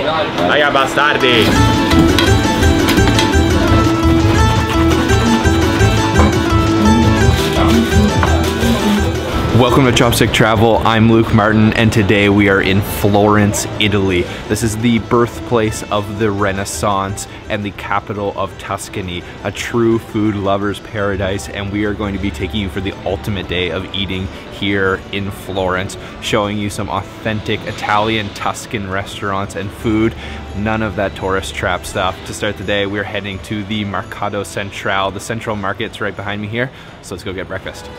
Raga bastardi! Welcome to Chopstick Travel. I'm Luke Martin, and today we are in Florence, Italy. This is the birthplace of the Renaissance and the capital of Tuscany, a true food lover's paradise, and we are going to be taking you for the ultimate day of eating here in Florence, showing you some authentic Italian Tuscan restaurants and food. None of that tourist trap stuff. To start the day, we're heading to the Mercato Centrale. The Central Market's right behind me here, so let's go get breakfast.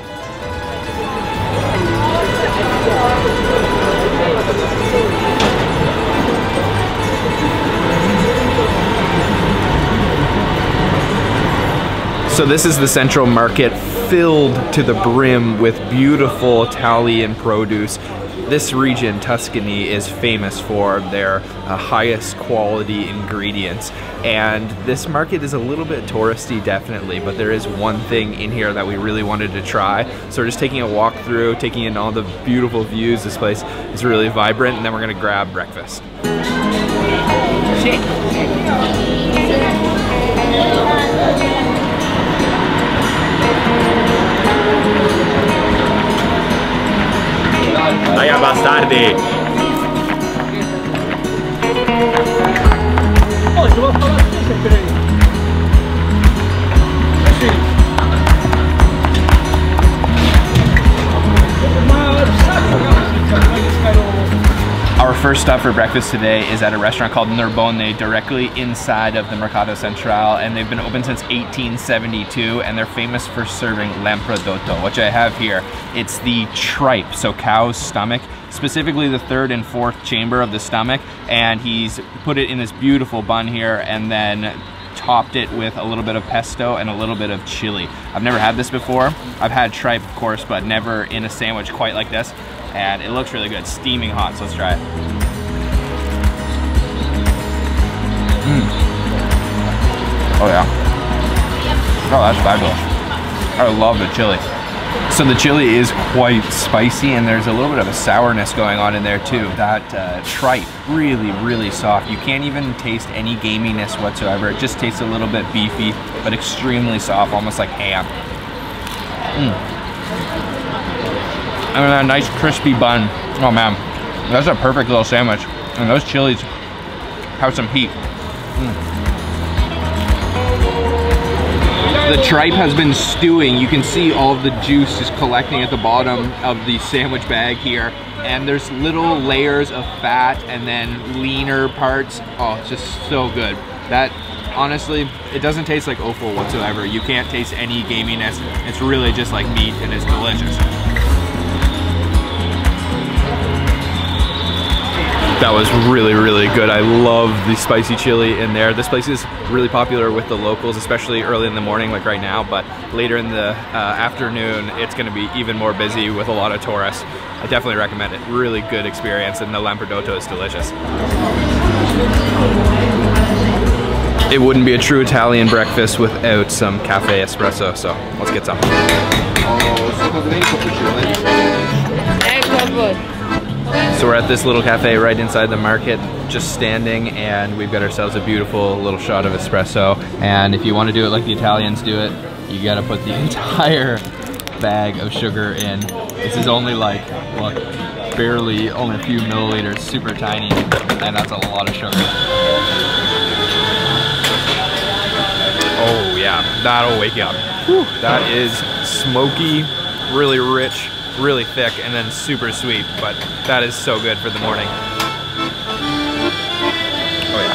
So this is the Central Market, filled to the brim with beautiful Italian produce. This region, Tuscany, is famous for their highest quality ingredients. And this market is a little bit touristy, definitely, but there is one thing in here that we really wanted to try. So we're just taking a walk through, taking in all the beautiful views. This place is really vibrant, and then we're gonna grab breakfast. Raga bastardi! Oh, ci vuoi fare sempre lì? Our first stop for breakfast today is at a restaurant called Narbonne, directly inside of the Mercato Centrale, and they've been open since 1872, and they're famous for serving Lampredotto, which I have here. It's the tripe, so cow's stomach, specifically the third and fourth chamber of the stomach, and he's put it in this beautiful bun here and then topped it with a little bit of pesto and a little bit of chili. I've never had this before. I've had tripe, of course, but never in a sandwich quite like this. And it looks really good, steaming hot, so let's try it. Oh yeah. Oh, that's fabulous. I love the chili. So the chili is quite spicy, and there's a little bit of a sourness going on in there too. That tripe, really, really soft. You can't even taste any gaminess whatsoever. It just tastes a little bit beefy, but extremely soft, almost like ham. And a nice crispy bun. Oh man, that's a perfect little sandwich. And those chilies have some heat. The tripe has been stewing. You can see all of the juice just collecting at the bottom of the sandwich bag here. And there's little layers of fat and then leaner parts. Oh, it's just so good. That, honestly, it doesn't taste like offal whatsoever. You can't taste any gaminess. It's really just like meat, and it's delicious. That was really, really good. I love the spicy chili in there. This place is really popular with the locals, especially early in the morning, like right now, but later in the afternoon, it's gonna be even more busy with a lot of tourists. I definitely recommend it. Really good experience, and the Lampredotto is delicious. It wouldn't be a true Italian breakfast without some cafe espresso, so let's get some. So we're at this little cafe right inside the market, just standing, and we've got ourselves a beautiful little shot of espresso. And if you want to do it like the Italians do it, you gotta put the entire bag of sugar in. This is only like, look, barely, only a few milliliters, super tiny, and that's a lot of sugar. Oh yeah, that'll wake you up. Whew. That is smoky, really rich, really thick, and then super sweet, but that is so good for the morning. Oh yeah.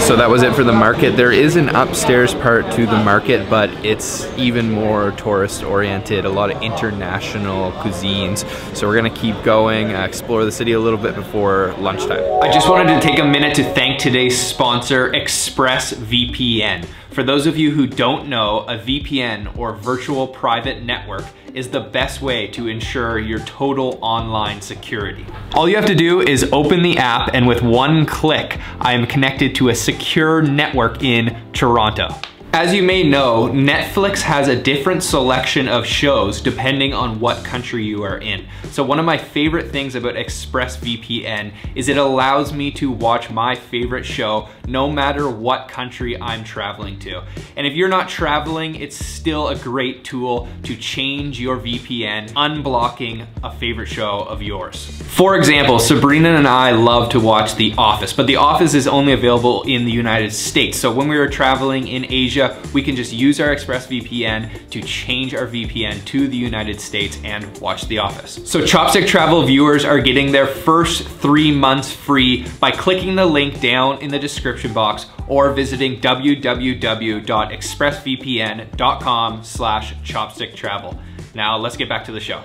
So that was it for the market. There is an upstairs part to the market, but it's even more tourist oriented, a lot of international cuisines. So we're gonna keep going, explore the city a little bit before lunchtime. I just wanted to take a minute to thank today's sponsor, ExpressVPN. For those of you who don't know, a VPN, or virtual private network, is the best way to ensure your total online security. All you have to do is open the app, and with one click, I am connected to a secure network in Toronto. As you may know, Netflix has a different selection of shows depending on what country you are in. So one of my favorite things about ExpressVPN is it allows me to watch my favorite show no matter what country I'm traveling to. And if you're not traveling, it's still a great tool to change your VPN, unblocking a favorite show of yours. For example, Sabrina and I love to watch The Office, but The Office is only available in the United States. So when we were traveling in Asia, we can just use our ExpressVPN to change our VPN to the United States and watch The Office. So Chopstick Travel viewers are getting their first 3 months free by clicking the link down in the description box or visiting www.expressvpn.com/chopsticktravel. Now let's get back to the show.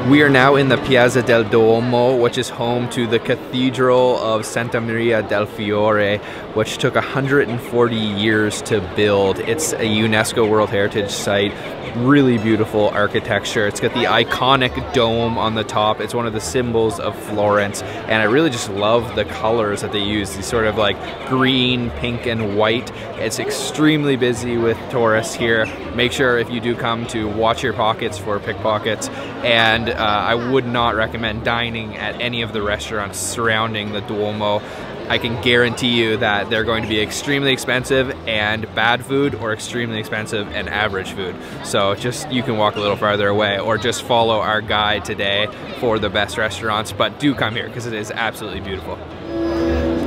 We are now in the Piazza Del Duomo, which is home to the Cathedral of Santa Maria del Fiore, which took 140 years to build. It's a UNESCO World Heritage Site. Really beautiful architecture. It's got the iconic dome on the top. It's one of the symbols of Florence, and I really just love the colors that they use. These sort of like green, pink, and white. It's extremely busy with tourists here. Make sure if you do come to watch your pockets for pickpockets, and I would not recommend dining at any of the restaurants surrounding the Duomo. I can guarantee you that they're going to be extremely expensive and bad food, or extremely expensive and average food. So just, you can walk a little farther away or just follow our guide today for the best restaurants, but do come here because it is absolutely beautiful.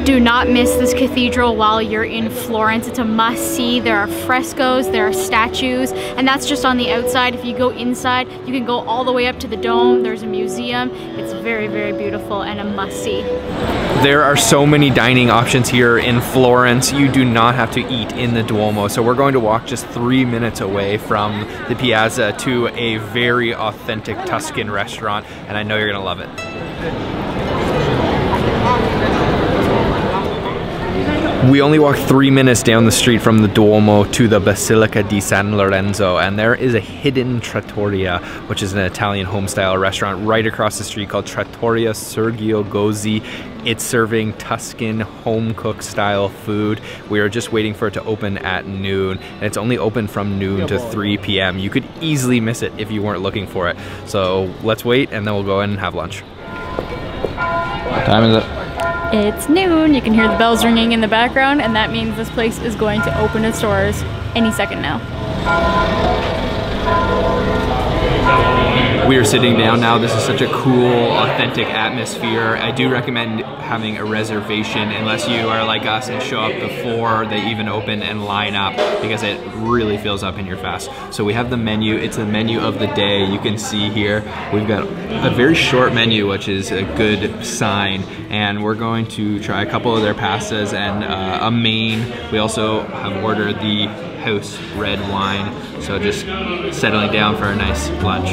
Do not miss this cathedral while you're in Florence. It's a must-see. There are frescoes, there are statues, and that's just on the outside. If you go inside, you can go all the way up to the dome. There's a museum. It's very, very beautiful and a must-see. There are so many dining options here in Florence. You do not have to eat in the Duomo. So we're going to walk just 3 minutes away from the Piazza to a very authentic Tuscan restaurant, and I know you're gonna love it. We only walked 3 minutes down the street from the Duomo to the Basilica di San Lorenzo, and there is a hidden trattoria, which is an Italian home-style restaurant right across the street called Trattoria Sergio Gozzi. It's serving Tuscan home-cooked style food. We are just waiting for it to open at noon, and it's only open from noon to 3 p.m. You could easily miss it if you weren't looking for it. So let's wait, and then we'll go in and have lunch. What time is it? It's noon. You can hear the bells ringing in the background, and that means this place is going to open its doors any second now. We are sitting down now. This is such a cool, authentic atmosphere. I do recommend having a reservation unless you are like us and show up before they even open and line up, because it really fills up in your fast. So we have the menu. It's the menu of the day. You can see here we've got a very short menu, which is a good sign, and we're going to try a couple of their pastas and a main. We also have ordered the house red wine, so just settling down for a nice lunch.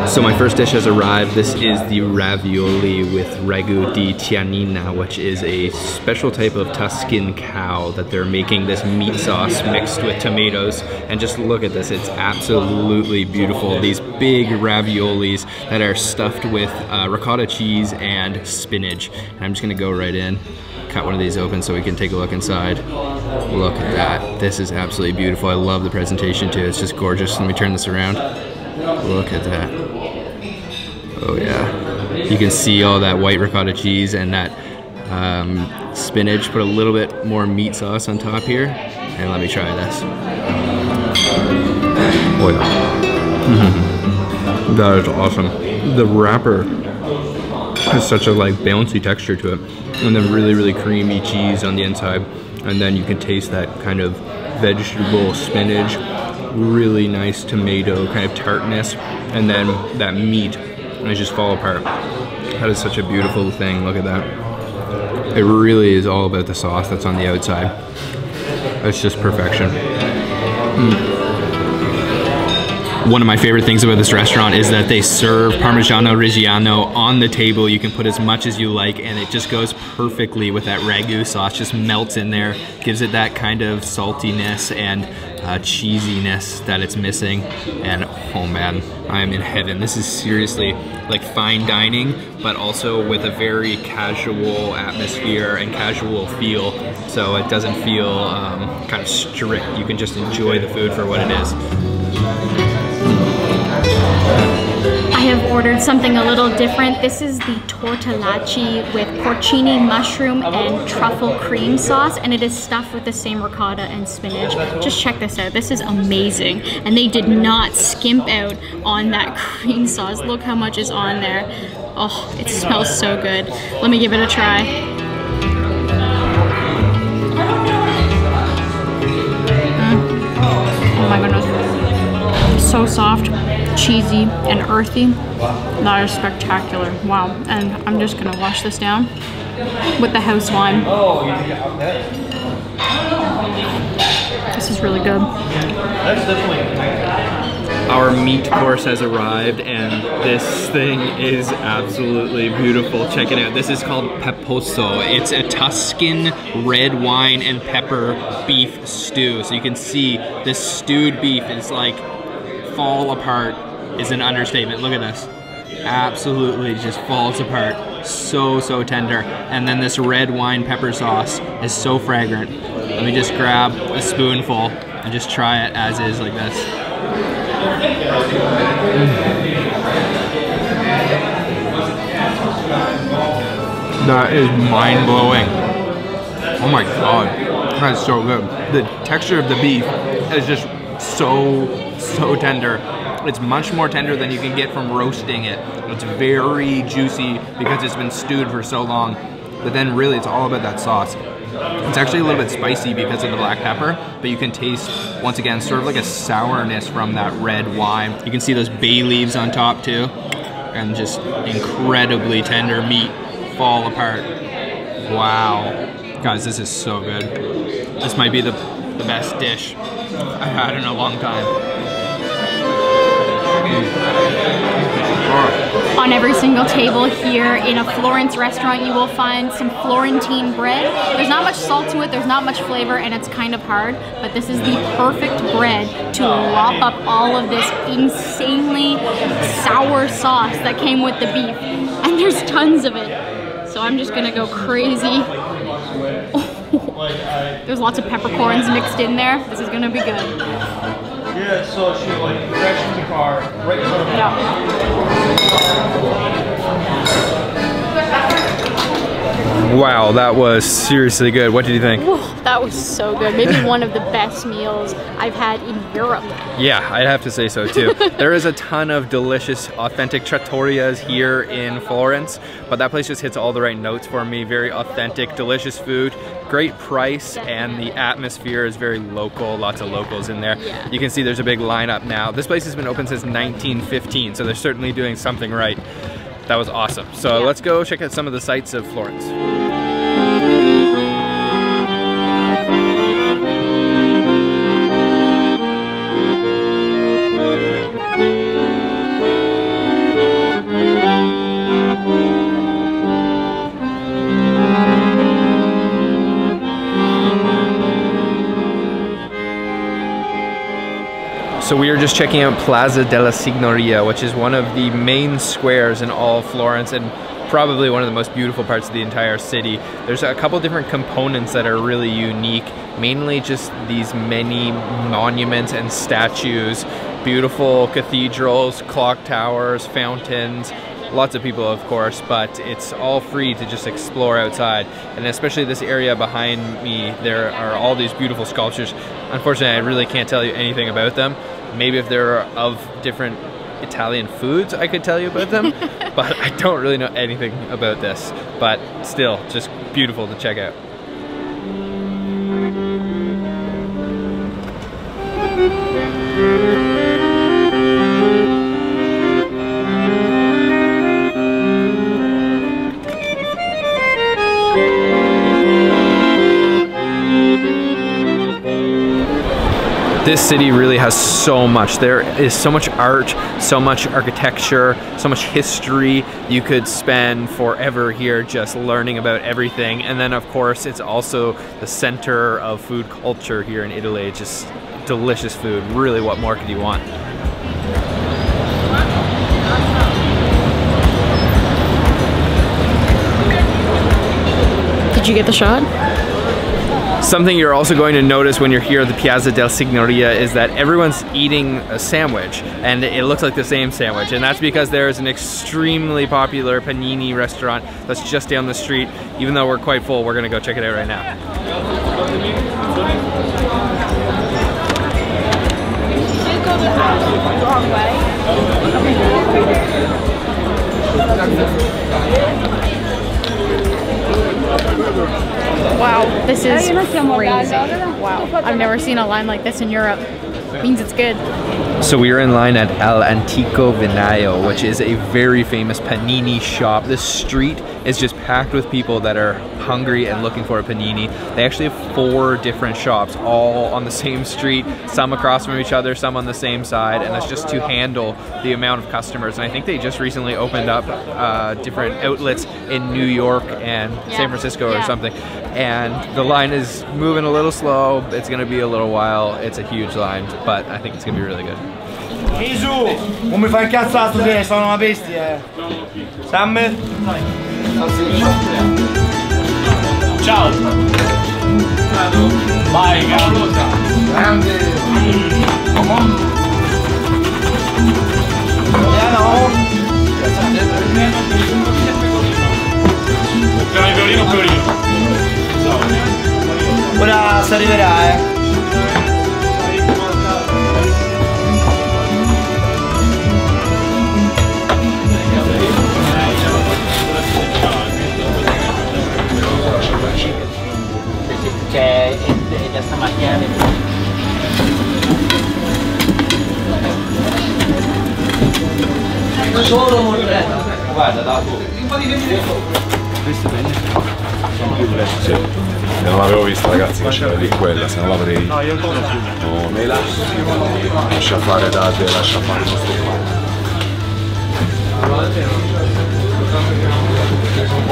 So my first dish has arrived. This is the ravioli with ragu di tianina, which is a special type of Tuscan cow that they're making this meat sauce mixed with tomatoes. And just look at this, it's absolutely beautiful. These big raviolis that are stuffed with ricotta cheese and spinach. And I'm just gonna go right in, cut one of these open so we can take a look inside. Look at that, this is absolutely beautiful. I love the presentation too, it's just gorgeous. Let me turn this around. Look at that. Oh yeah. You can see all that white ricotta cheese and that spinach. Put a little bit more meat sauce on top here. And let me try this. Oh yeah. That is awesome. The wrapper has such a like bouncy texture to it. And then really, really creamy cheese on the inside. And then you can taste that kind of vegetable, spinach, really nice tomato kind of tartness, and then that meat, and it just fall apart. That is such a beautiful thing. Look at that. It really is all about the sauce that's on the outside. It's just perfection. One of my favorite things about this restaurant is that they serve Parmigiano Reggiano on the table. You can put as much as you like, and it just goes perfectly with that ragu sauce. Just melts in there, gives it that kind of saltiness and cheesiness that it's missing. And oh man, I am in heaven. This is seriously like fine dining, but also with a very casual atmosphere and casual feel. So it doesn't feel kind of strict. You can just enjoy the food for what it is. I have ordered something a little different. This is the Tortellacci with porcini mushroom and truffle cream sauce, and it is stuffed with the same ricotta and spinach. Just check this out. This is amazing. And they did not skimp out on that cream sauce. Look how much is on there. Oh, it smells so good. Let me give it a try. Oh my goodness. So soft, cheesy, and earthy. That is spectacular. Wow. And I'm just gonna wash this down with the house wine. This is really good. Our meat course has arrived, and this thing is absolutely beautiful. Check it out. This is called Peposo. It's a Tuscan red wine and pepper beef stew. So you can see this stewed beef is like fall apart is an understatement. Look at this. Absolutely just falls apart. So tender. And then this red wine pepper sauce is so fragrant. Let me just grab a spoonful and just try it as is like this. That is mind-blowing. Oh my god. That's so good. The texture of the beef is just so tender. It's much more tender than you can get from roasting it. It's very juicy because it's been stewed for so long. But then really it's all about that sauce. It's actually a little bit spicy because of the black pepper, but you can taste, once again, sort of like a sourness from that red wine. You can see those bay leaves on top too, and just incredibly tender meat fall apart. Wow. Guys, this is so good. This might be the best dish I've had in a long time. On every single table here in a Florence restaurant, you will find some Florentine bread. There's not much salt to it, there's not much flavor, and it's kind of hard, but this is the perfect bread to lop up all of this insanely sour sauce that came with the beef. And there's tons of it. So I'm just gonna go crazy. There's lots of peppercorns mixed in there. This is gonna be good. Yeah, so she like crashed the car right in front of me. Yeah. Wow, that was seriously good. What did you think? Whoa, that was so good. Maybe one of the best meals I've had in Europe. Yeah, I'd have to say so too. There is a ton of delicious, authentic trattorias here in Florence, but that place just hits all the right notes for me. Very authentic, delicious food, great price, and the atmosphere is very local. Lots of locals in there. Yeah. You can see there's a big lineup now. This place has been open since 1915, so they're certainly doing something right. That was awesome. So yeah. Let's go check out some of the sights of Florence. So we are just checking out Plaza della Signoria, which is one of the main squares in all of Florence and probably one of the most beautiful parts of the entire city. There's a couple different components that are really unique, mainly just these many monuments and statues, beautiful cathedrals, clock towers, fountains, lots of people of course, but it's all free to just explore outside. And especially this area behind me, there are all these beautiful sculptures. Unfortunately, I really can't tell you anything about them. Maybe if they're of different Italian foods, I could tell you about them, but I don't really know anything about this. But still, just beautiful to check out. This city really has so much. There is so much art, so much architecture, so much history. You could spend forever here just learning about everything. And then of course, it's also the center of food culture here in Italy. Just delicious food. Really, what more could you want? Did you get the shot? Something you're also going to notice when you're here at the Piazza del Signoria is that everyone's eating a sandwich, and it looks like the same sandwich, and that's because there's an extremely popular panini restaurant that's just down the street. Even though we're quite full, we're gonna go check it out right now. Wow, this is crazy. Wow, I've never seen a line like this in Europe. Means it's good. So we are in line at All'Antico Vinaio, which is a very famous panini shop. This street is just packed with people that are hungry and looking for a panini. They actually have 4 different shops all on the same street, some across from each other, some on the same side, and that's just to handle the amount of customers. And I think they just recently opened up different outlets in New York and San Francisco or something. And the line is moving a little slow. It's gonna be a little while. It's a huge line, but I think it's gonna be really good. Gesù, non mi fai incazzato te, sono una bestia. Sammer? Ciao. Vai, cavolosa. Grande. Fiorino. Ora si arriverà, C'è da stamattina. Solo mortadella. Guarda, da Questo bene? Sì. Non l'avevo vista, ragazzi, che c'era lì quella, se non l'avrei. No, io ancora più. No, me lascia fare da te, lascia fare il nostro padre.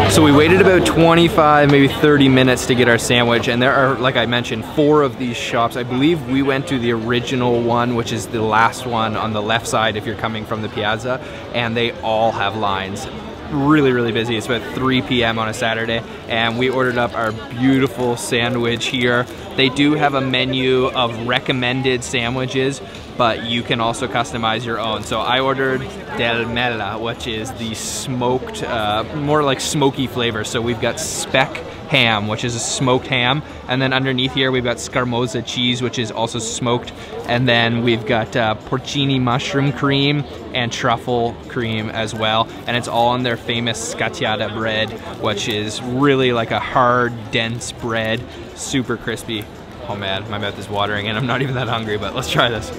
So we waited about 25, maybe 30 minutes to get our sandwich, and there are, like I mentioned, 4 of these shops. I believe we went to the original one, which is the last one on the left side if you're coming from the Piazza, and they all have lines. Really, really busy. It's about 3 p.m. on a Saturday, and we ordered up our beautiful sandwich here. They do have a menu of recommended sandwiches, but you can also customize your own. So I ordered Della, which is the smoked, more like smoky flavor. So we've got speck ham, which is a smoked ham, and then underneath here we've got scarmoza cheese, which is also smoked, and then we've got porcini mushroom cream and truffle cream as well, and it's all on their famous scattiata bread, which is really like a hard, dense bread, super crispy. Oh man, my mouth is watering and I'm not even that hungry, but let's try this.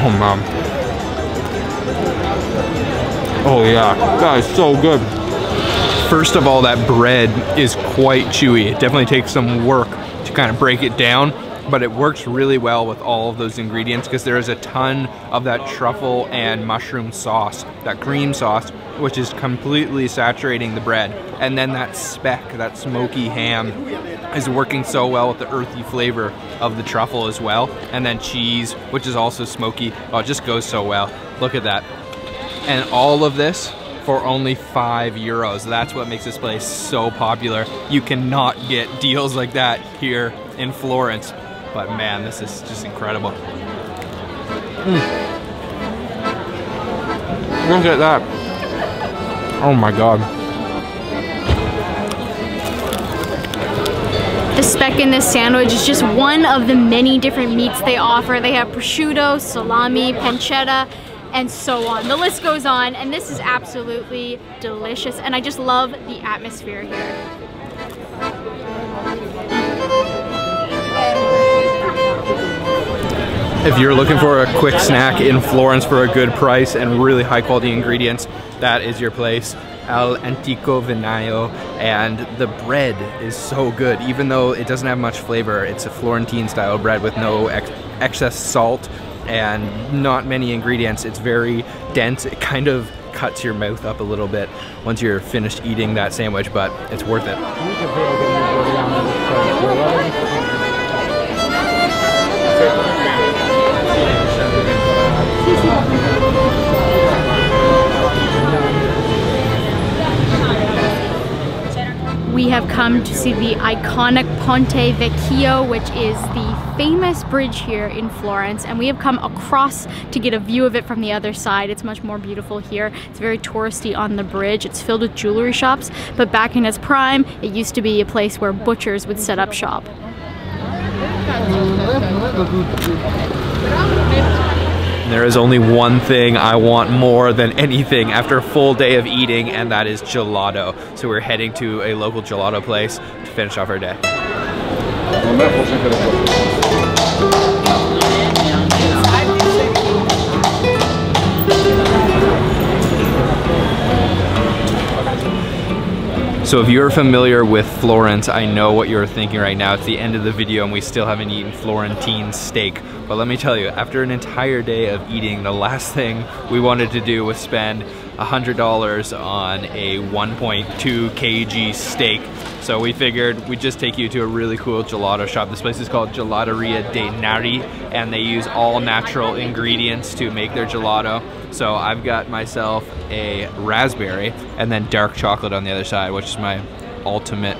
Oh man. Oh yeah, that is so good. First of all, that bread is quite chewy. It definitely takes some work to kind of break it down, but it works really well with all of those ingredients because there is a ton of that truffle and mushroom sauce, that cream sauce, which is completely saturating the bread. And then that speck, that smoky ham, is working so well with the earthy flavor of the truffle as well. And then cheese, which is also smoky. Oh, it just goes so well. Look at that. And all of this for only €5. That's what makes this place so popular. You cannot get deals like that here in Florence. But man, this is just incredible. Look at that. Oh my God. The speck in this sandwich is just one of the many different meats they offer. They have prosciutto, salami, pancetta, and so on. The list goes on, and this is absolutely delicious, and I just love the atmosphere here. If you're looking for a quick snack in Florence for a good price and really high quality ingredients, that is your place. All'Antico Vinaio, and the bread is so good. Even though it doesn't have much flavor, it's a Florentine style bread with no excess salt and not many ingredients. It's very dense. It kind of cuts your mouth up a little bit once you're finished eating that sandwich, but it's worth it. We have come to see the iconic Ponte Vecchio, which is the famous bridge here in Florence, and we have come across to get a view of it from the other side. It's much more beautiful here. It's very touristy on the bridge. It's filled with jewelry shops, but back in its prime, it used to be a place where butchers would set up shop. There is only one thing I want more than anything after a full day of eating, and that is gelato. So we're heading to a local gelato place to finish off our day. So if you're familiar with Florence, I know what you're thinking right now. It's the end of the video and we still haven't eaten Florentine steak. But let me tell you, after an entire day of eating, the last thing we wanted to do was spend $100 on a 1.2 kg steak. So we figured we'd just take you to a really cool gelato shop. This place is called Gelateria Dayton Rd, and they use all natural ingredients to make their gelato. So I've got myself a raspberry and then dark chocolate on the other side, which is my ultimate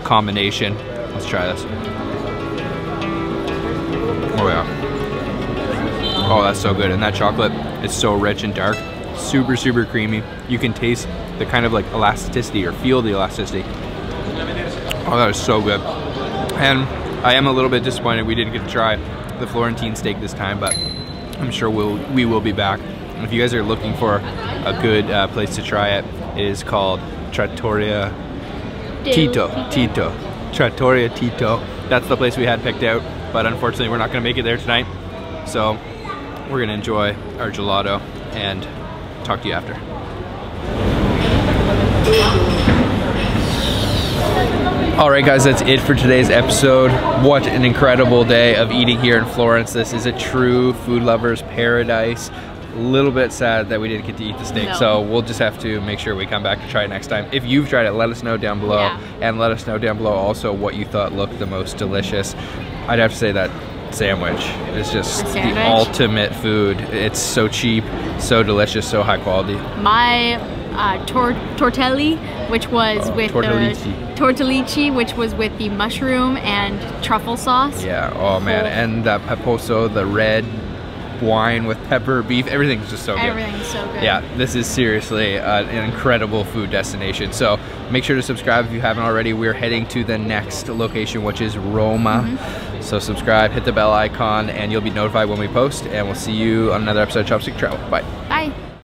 combination. Let's try this. Oh yeah. Oh, that's so good. And that chocolate is so rich and dark. Super, super creamy. You can taste the kind of like elasticity or feel the elasticity. Oh, that is so good. And I am a little bit disappointed we didn't get to try the Florentine steak this time, but I'm sure we will be back. And if you guys are looking for a good place to try it, it is called Trattoria Trattoria Tito. That's the place we had picked out, but unfortunately we're not gonna make it there tonight. So we're gonna enjoy our gelato and talk to you after. Alright guys, that's it for today's episode. What an incredible day of eating here in Florence. This is a true food lover's paradise. A little bit sad that we didn't get to eat the steak, so we'll just have to make sure we come back to try it next time. If you've tried it, let us know down below, and let us know down below also what you thought looked the most delicious. I'd have to say that sandwich is just the ultimate food. It's so cheap, so delicious, so high quality. My tortelli, which was with tortellacci, which was with the mushroom and truffle sauce. Yeah, oh man, and the Peposo, the red wine with pepper, beef, everything's just so good. Everything's so good. Yeah, this is seriously an incredible food destination. So make sure to subscribe if you haven't already. We're heading to the next location, which is Roma. So subscribe, hit the bell icon, and you'll be notified when we post. And we'll see you on another episode of Chopstick Travel. Bye.